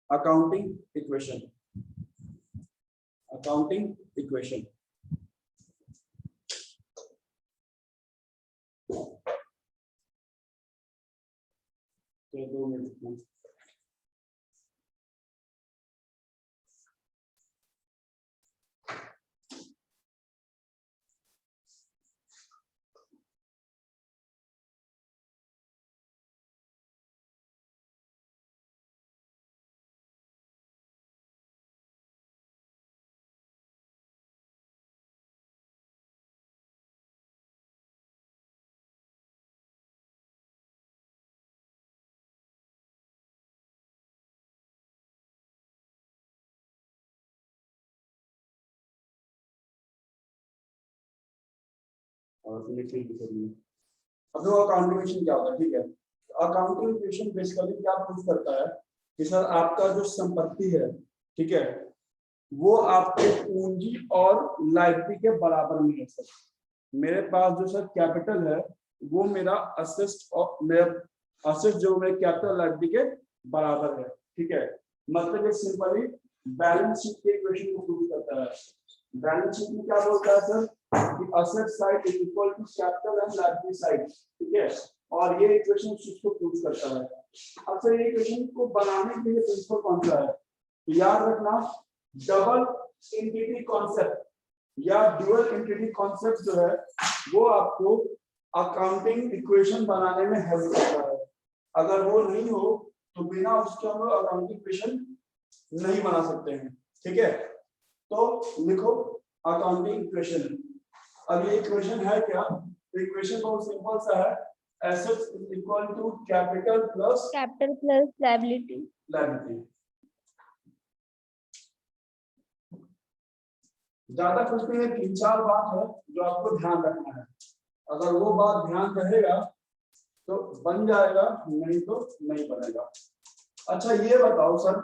Accounting equation, accounting equation. तो 2 minute में और अब देखो अकाउंटिंग इक्वेशन क्या होता है, ठीक है। अकाउंटिंग इक्वेशन बेसिकली क्या प्रूव करता है कि सर आपका जो संपत्ति है, ठीक है, वो आपके पूंजी और लायबिलिटी के बराबर में है। सर मेरे पास जो सर कैपिटल है वो मेरा असेट और मेरा असेट जो मेरे कैपिटल लायबिलिटी के बराबर है, ठीक है। मतलब ये सिंपली बैलेंस शीट के इक्वेशन को प्रूव करता है। बैलेंस शीट में क्या बोलता है सर कि asset side is equal to capital and liability side, ठीक है। और ये इक्वेशन इसको प्रूव करता है। अब सर ये इक्वेशन को बनाने के लिए प्रिंसिपल कौन सा है, तो याद रखना डबल एंटिटी कॉन्सेप्ट या ड्यूअल एंटिटी कॉन्सेप्ट जो है वो आपको अकाउंटिंग इक्वेशन बनाने में हेल्प करता है। अगर वो नहीं हो तो बिना उसके हम लोग अकाउंटिंग इक्वेशन नहीं बना सकते हैं, ठीक है। तो लिखो अकाउंटिंग इक्वेशन। अब ये इक्वेशन है क्या, इक्वेशन बहुत सिंपल सा है, assets is equal to capital plus liability. ज्यादा कुछ नहीं है, 3-4 बात है जो आपको ध्यान रखना है। अगर वो बात ध्यान रहेगा तो बन जाएगा, नहीं तो नहीं बनेगा। अच्छा ये बताओ सर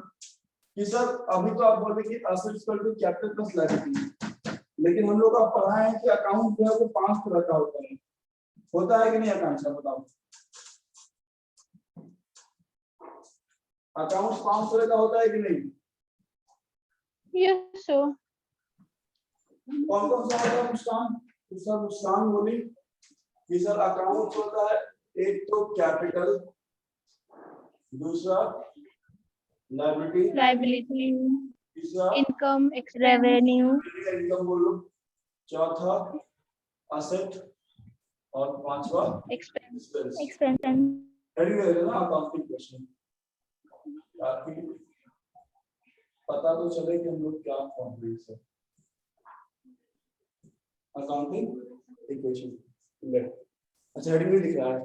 कि सर अभी तो आप बोले कि assets equal to capital plus liability, लेकिन हम लोग आप पढ़ा है कि अकाउंट जो है वो 5 तरह का होता है कि नहीं आकांक्षा बताओ। अकाउंट 5 तरह का होता है कि नहीं? Yes sir. कौन कौन सा होता है मुस्कान? तो सर मुस्कान बोली कि सर अकाउंट होता है एक तो कैपिटल, दूसरा लायबिलिटी, तीसरा इनकम रेवेन्यू, इनकम बोलो, चौथा असेट और पांचवा एक्सपेंस। रेडी है ना अकाउंटिंग क्वेश्चन? पता तो चले कि हम लोग क्या कॉम्प्लेक्स है अकाउंटिंग इक्वेशन। अच्छा हेडिंग में दिख रहा है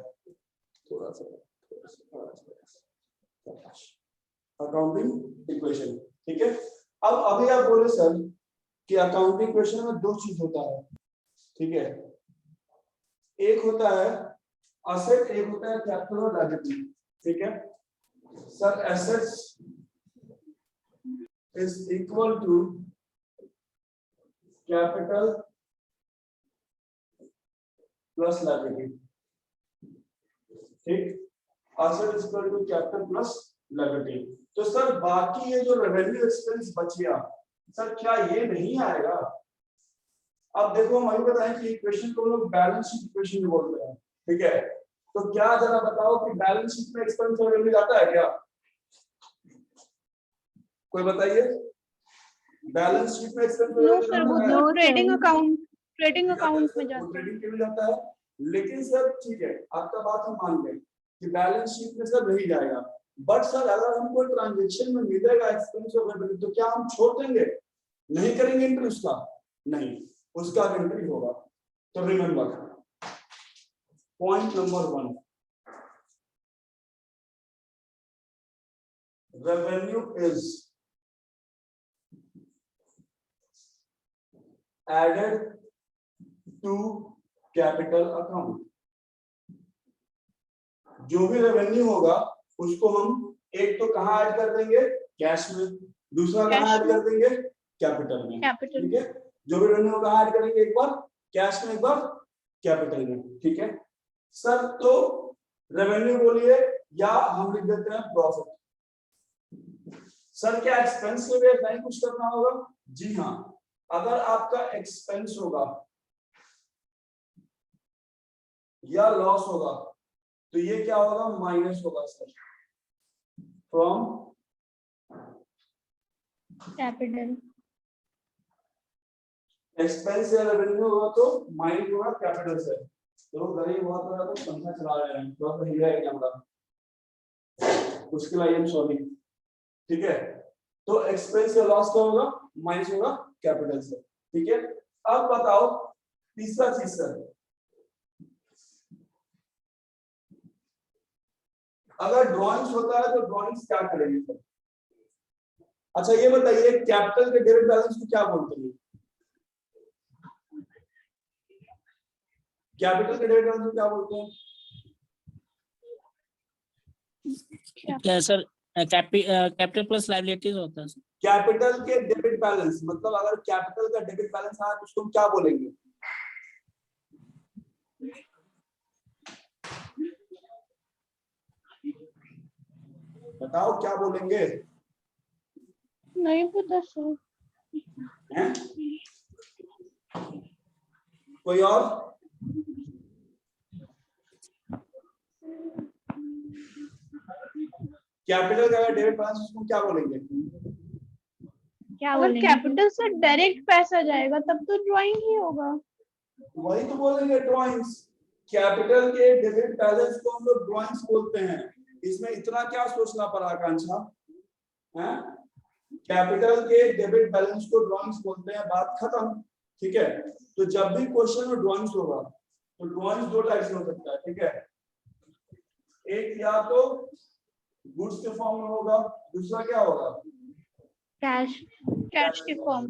थोड़ा सा अकाउंटिंग इक्वेशन, ठीक है। अब अभी आप बोले सर कि अकाउंटिंग इक्वेशन में 2 चीज होता है, ठीक है। एक होता है असेट, एक होता है कैपिटल और लायबिलिटी, ठीक है। Sir assets is equal to capital plus liability, ठीक। Asset is equal to capital plus liability. तो सर बाकी ये जो रेवेन्यू एक्सपेंस बच गया सर, क्या ये नहीं आएगा? अब देखो हम अभी बताएं कि इक्वेशन को लोग बैलेंस शीट इक्वेशन भी बोलते हैं, ठीक है। तो क्या जरा बताओ कि बैलेंस शीट में एक्सपेंस और रेवेन्यू जाता है क्या? कोई बताइए, बैलेंस शीट में एक्सपेंस नो सर, वो ट्रेडिंग अकाउंट में जाता है। ट्रेडिंग के लिए जाता है, लेकिन सर ठीक है आपका बात हम मान गए कि बैलेंस शीट में सर नहीं जाएगा। बट सर अगर हमको ट्रांजैक्शन में मिलेगा एक्सपेंस और रेवेन्यू तो क्या हम छोड़ देंगे, नहीं करेंगे एंट्री उसका? नहीं, उसका एंट्री होगा। तो remember point number 1, revenue is added to capital account. जो भी रेवेन्यू होगा उसको हम एक तो कहां ऐड कर देंगे, कैश में, दूसरा कहां ऐड कर देंगे, कैपिटल में, ठीक है। जो भी रेवेन्यू होगा ऐड करेंगे, एक बार कैश में, एक बार कैपिटल में, ठीक है। सर तो रेवेन्यू बोलिए या हम लिख देते हैं प्रॉफिट। सर क्या एक्सपेंस के लिए नहीं कुछ करना होगा? जी हाँ, अगर आपका एक्सपेंस होगा या लॉस होगा तो ये क्या होगा? माइनस होगा सर फ्रॉम कैपिटल। एक्सपेंस या रेवेन्यू होगा तो माइनस होगा कैपिटल से। तो गरीब बहुत बड़ा तो पंखा चला रहे हैं, बहुत हिल रहा है कैमरा, उसके लिए आई एम सॉरी। ठीक है, तो एक्सपेंस या लॉस का होगा माइनस होगा कैपिटल से। ठीक है, अब बताओ तीसरा चीज सर, अगर ड्राइंग्स होता है तो ड्राइंग्स क्या करेंगे सर? अच्छा ये बताइए, कैपिटल के डेबिट बैलेंस को क्या बोलते हैं? कैपिटल के डेबिट बैलेंस को क्या बोलते हैं? क्या सर? कैपिटल प्लस लायबिलिटीज होता है सर। कैपिटल के डेबिट बैलेंस मतलब अगर कैपिटल का डेबिट बैलेंस आया तो उसको हम क्या बोलेंगे? बताओ क्या बोलेंगे? नहीं पता सर। हैं? कोई और? कैपिटल का डेबिट बैलेंस उसको क्या बोलेंगे? क्या अगर कैपिटल से डायरेक्ट पैसा जाएगा तब तो ड्राइंग ही होगा। वही तो बोलेंगे ड्राइंग्स। कैपिटल के डेबिट बैलेंस को हम लोग ड्राइंग्स बोलते हैं। इसमें इतना क्या सोचना पड़ा आकांक्षा? हैं? कैपिटल के डेबिट बैलेंस को ड्राइंग्स बोलते हैं, बात खत्म। ठीक है, तो जब भी क्वेश्चन में ड्राइंग्स होगा तो ड्राइंग्स दो टाइप से हो सकता है। ठीक है, एक या तो गुड्स के फॉर्म में होगा, दूसरा क्या होगा? कैश, कैश के फॉर्म।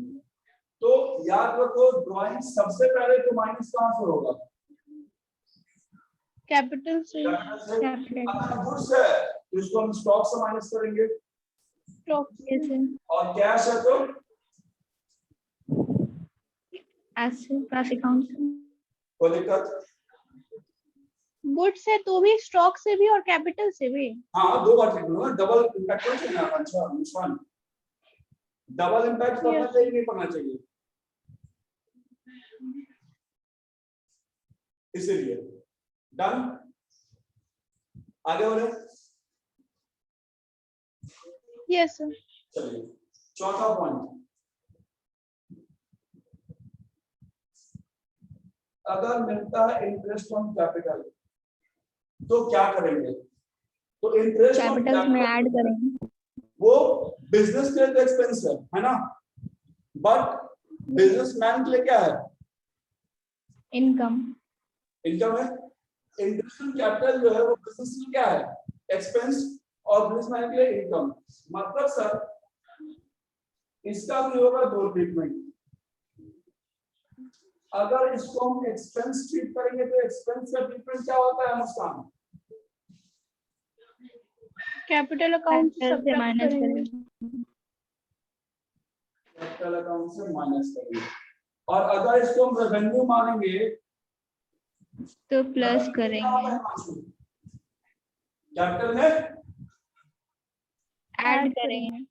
तो याद रखो ड्राइंग सबसे पहले तो माइनस कहां से होगा? कैपिटल से। कैपिटल। अगर गुड्स है तो इसको हम स्टॉक से माइनस करेंगे, स्टॉक से। और कैश है तो एसेट कैश अकाउंट से। कोई दिक्कत? गुड्स है तो भी स्टॉक से भी और कैपिटल से भी। हाँ, दो बार लिख लो, डबल इम्पैक्ट होना चाहिए ना। अच्छा मुस्कान, डबल इम्पैक्ट पढ़ना चाहिए नहीं पढ़ना चाहिए? इसीलिए डन। आगे बोले। Yes sir. चलिए चौथा पॉइंट, अगर मिलता है इंटरेस्ट ऑन कैपिटल तो क्या करेंगे? तो इंटरेस्ट ऑन कैपिटल में ऐड करेंगे। वो बिजनेस के लिए एक्सपेंस है ना, बट बिजनेसमैन के लिए क्या है? इनकम। इनकम है। इंटरेस्ट ऑन कैपिटल जो है वो बिजनेस के लिए क्या है? एक्सपेंस, और बिजनेसमैन के लिए इनकम। मतलब सर इसका भी होगा दो ट्रीटमेंट। अगर इसको हम एक्सपेंस ट्रीट करेंगे तो एक्सपेंस का ट्रीटमेंट क्या होता है मुस्कान? कैपिटल अकाउंट से माइनस करेंगे। कैपिटल अकाउंट से माइनस करेंगे। और अगर इसको हम रेवेन्यू मानेंगे तो प्लस करेंगे। कैपिटल में ऐड करेंगे।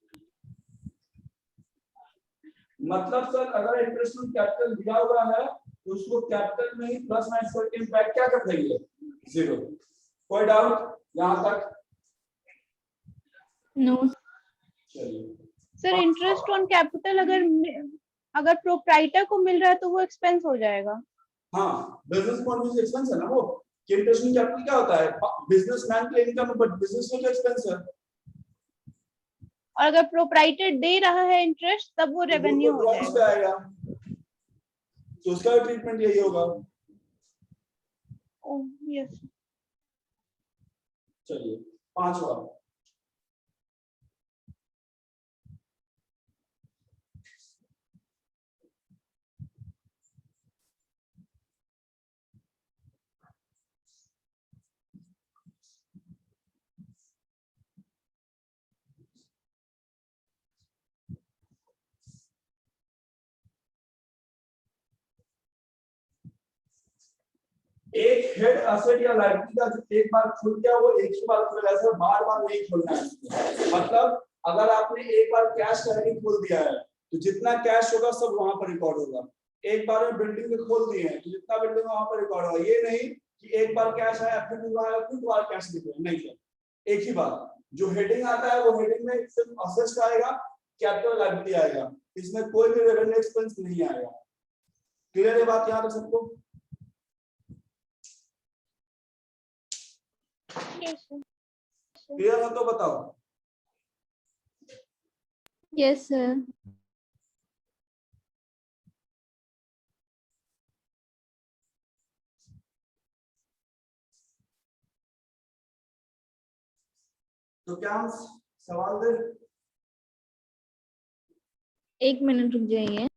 मतलब सर अगर इंटरेस्ट ऑन कैपिटल दिया हुआ है तो उसको कैपिटल में ही प्लस माइनस करके इम्पैक्ट क्या कर देंगे? जीरो। कोई डाउट यहां तक? नो। चलिए सर इंटरेस्ट ऑन कैपिटल अगर प्रोप्राइटर को मिल रहा है तो वो एक्सपेंस हो जाएगा। हाँ, बिजनेस पॉइंट ऑफ व्यू से एक्सपेंस है ना वो। कि इंटरेस्ट ऑन कैपिटल क्या होता है? बिजनेसमैन के इनकम, बट बिजनेस में एक्सपेंस है। और अगर प्रोप्राइटर दे रहा है इंटरेस्ट तब वो रेवेन्यू हो जाएगा। आएगा तो उसका ट्रीटमेंट यही होगा। Oh yes. चलिए पांचवा, एक हेड एसेट या लायबिलिटी का जो एक बार खुल गया वो एक ही बार खुलेगा सर, बार बार नहीं खोलना है। मतलब अगर आपने एक बार कैश का हेडिंग खोल दिया है तो जितना कैश होगा सब वहां पर रिकॉर्ड होगा। एक बार में बिल्डिंग में खोल दिए हैं तो जितना बिल्डिंग वहां पर रिकॉर्ड होगा। ये नहीं कि एक बार कैश आया फिर दोबारा कैश दिख रहा है, नहीं सर। एक ही बात, जो हेडिंग आता है वो हेडिंग में सिर्फ असेट्स आएगा, कैपिटल लायबिलिटी आएगा, इसमें कोई भी रेवेन्यू एक्सपेंस नहीं आएगा। क्लियर है बात यहाँ तक सबको? क्लियर है तो बताओ। Yes sir. तो क्या हम सवाल दे? 1 मिनट रुक जाइए।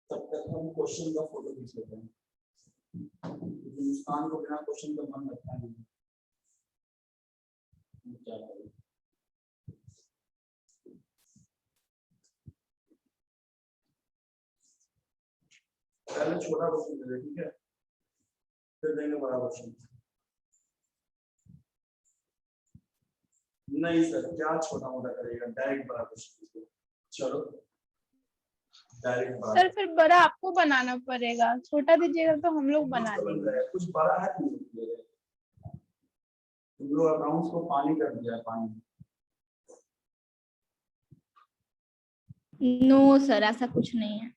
तब तक हम क्वेश्चन का फोटो खींच लेते हैं। मुस्कान को बिना क्वेश्चन का मन रखता नहीं। क्या करें? पहले छोटा क्वेश्चन दे, ठीक है, फिर देंगे बड़ा क्वेश्चन। नहीं सर, क्या छोटा मोटा करेगा, डायरेक्ट बड़ा क्वेश्चन। चलो डायरेक्ट बड़ा। सर फिर बड़ा आपको बनाना पड़ेगा, छोटा दीजिएगा तो हम लोग बना लेंगे। कुछ बड़ा है तुम लोग अकाउंट्स को पानी कर दिया, पानी। नो सर, ऐसा कुछ नहीं है।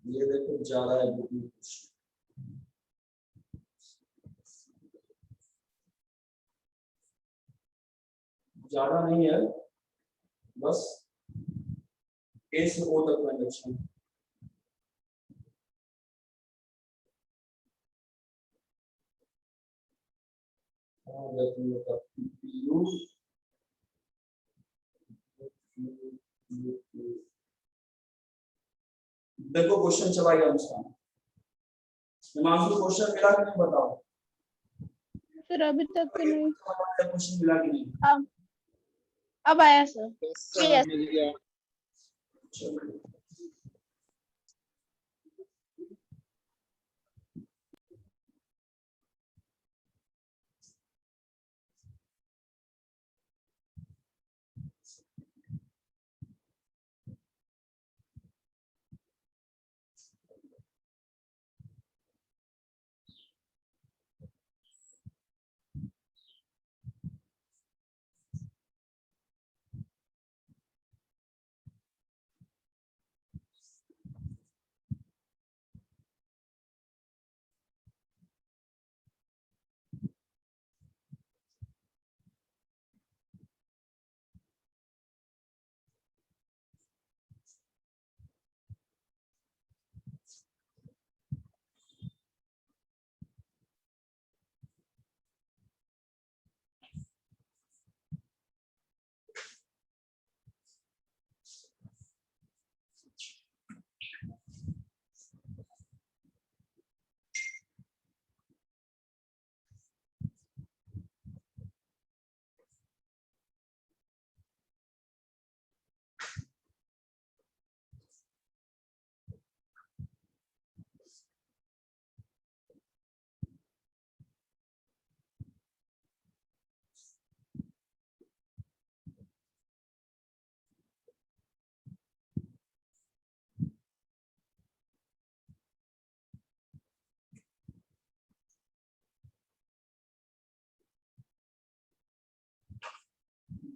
ये देखो ज्यादा है बुक में कुछ ज्यादा नहीं है, बस ए से ओ तक ट्रांजेक्शन। देखो क्वेश्चन चला गया उसका। हिमांशु क्वेश्चन मिला कि नहीं बताओ? सर अभी तक तो नहीं। क्वेश्चन मिला कि नहीं? अब आया सर। चलो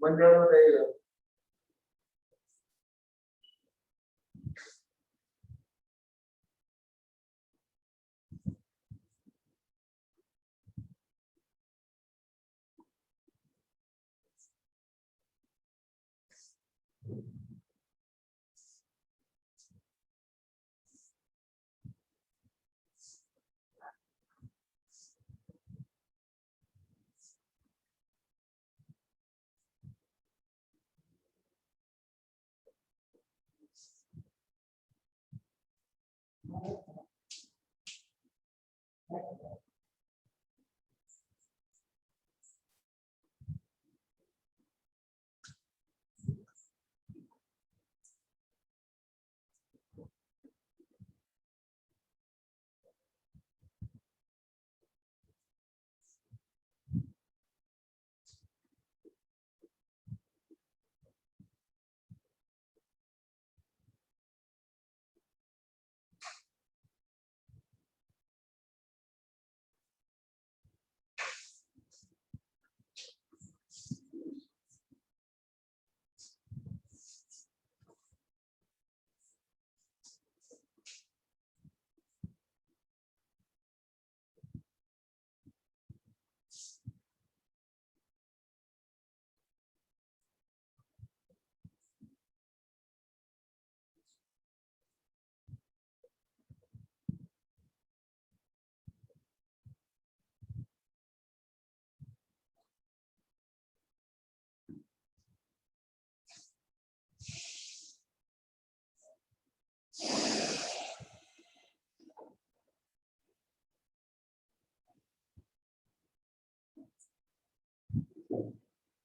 बन जाएगा।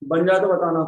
बन जाए तो बताना।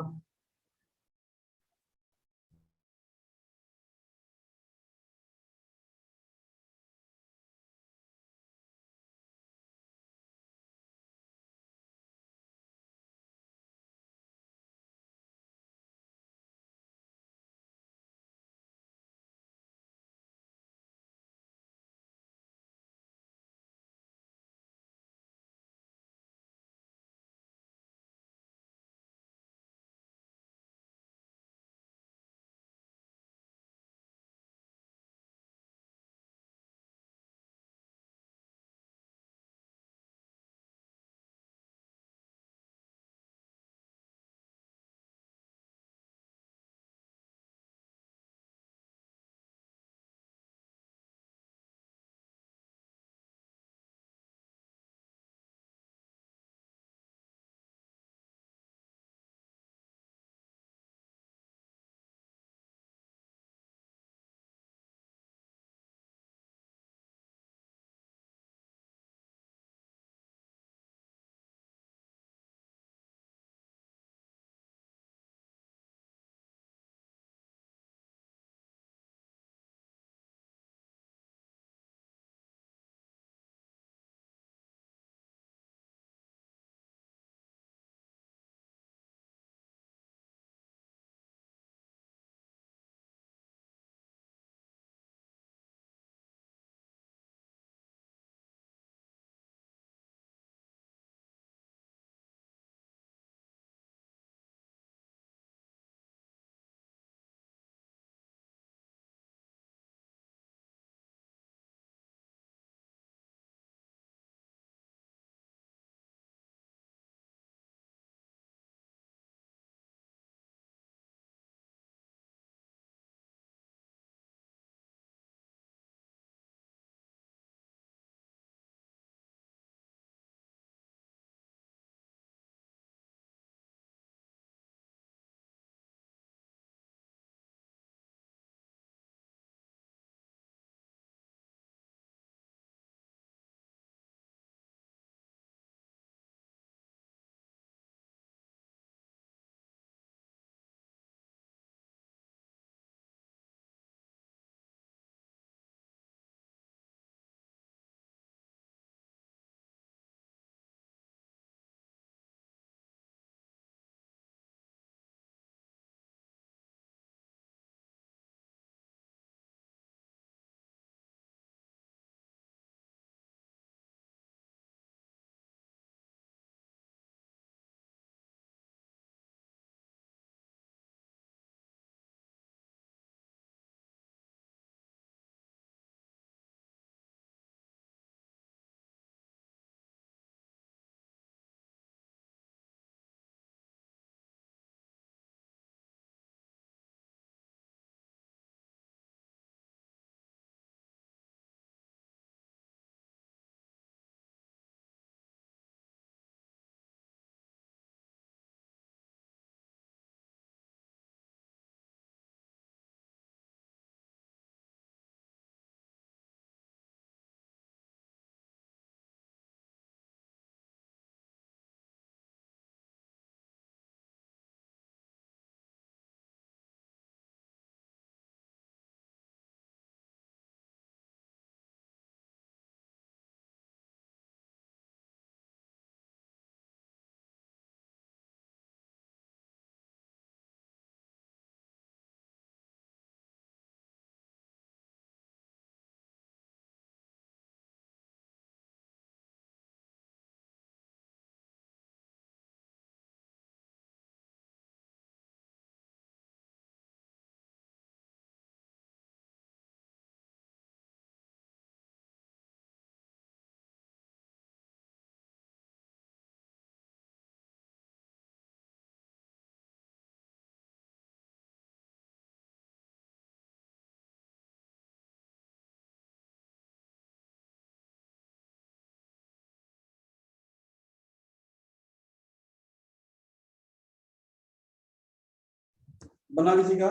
बना किसी का?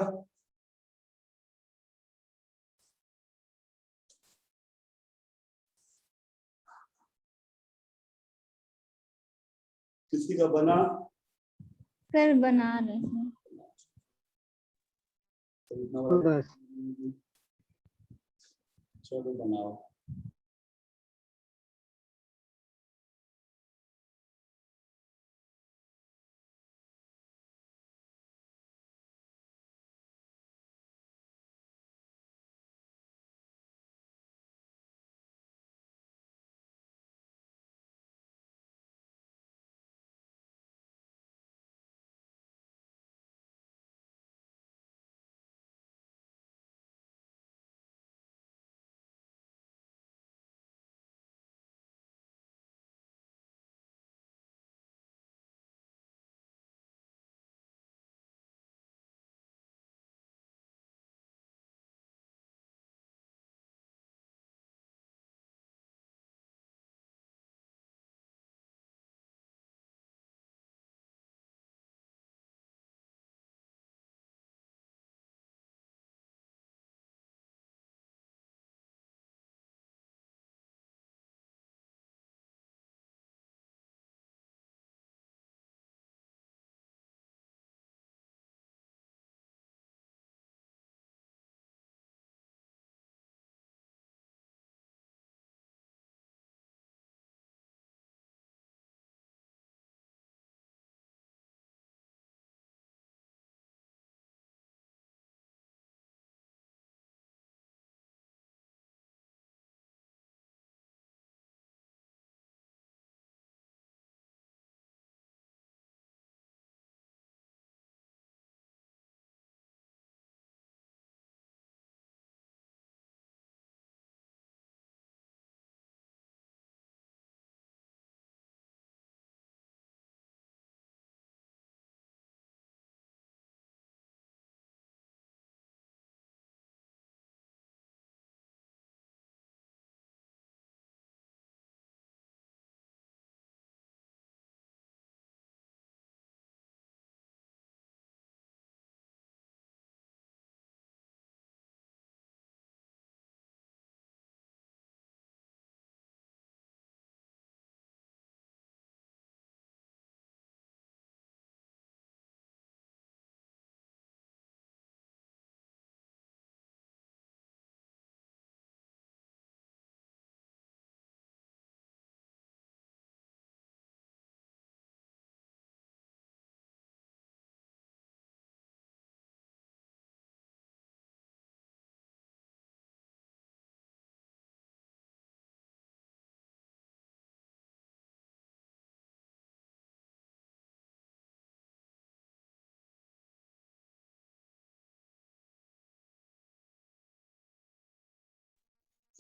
किसी का बना? सर बना रहे हैं। तो इतना बड़ा- चलो बनाओ।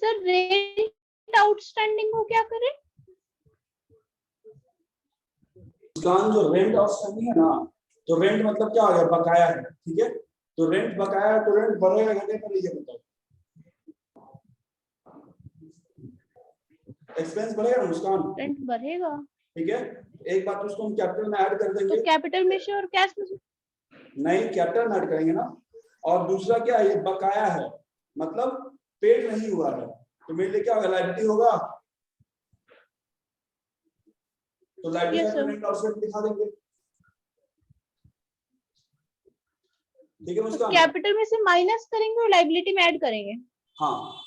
सर रेंट आउटस्टैंडिंग को क्या करें? मुस्कान, जो रेंट आउटस्टैंडिंग है ना, तो रेंट मतलब क्या हो गया, बकाया है, ठीक है। तो रेंट बकाया है, तो रेंट बढ़ेगा घटेगा, ये बताओ। एक्सपेंस बढ़ेगा ना मुस्कान, रेंट बढ़ेगा ठीक है। एक बात उसको हम कैपिटल में ऐड कर तो देंगे, कैपिटल में से और कैश में से? नहीं कैपिटल में ऐड करेंगे ना। और दूसरा क्या है, ये बकाया है मतलब पेड नहीं हुआ है, तो मेरे लिए क्या होगा, लायबिलिटी होगा। तो लायबिलिटी Yes, sir. में रेंट आउटस्टैंडिंग दिखा देंगे, ठीक है तो मुस्कान। कैपिटल में से माइनस करेंगे और लाइबिलिटी में ऐड करेंगे। हाँ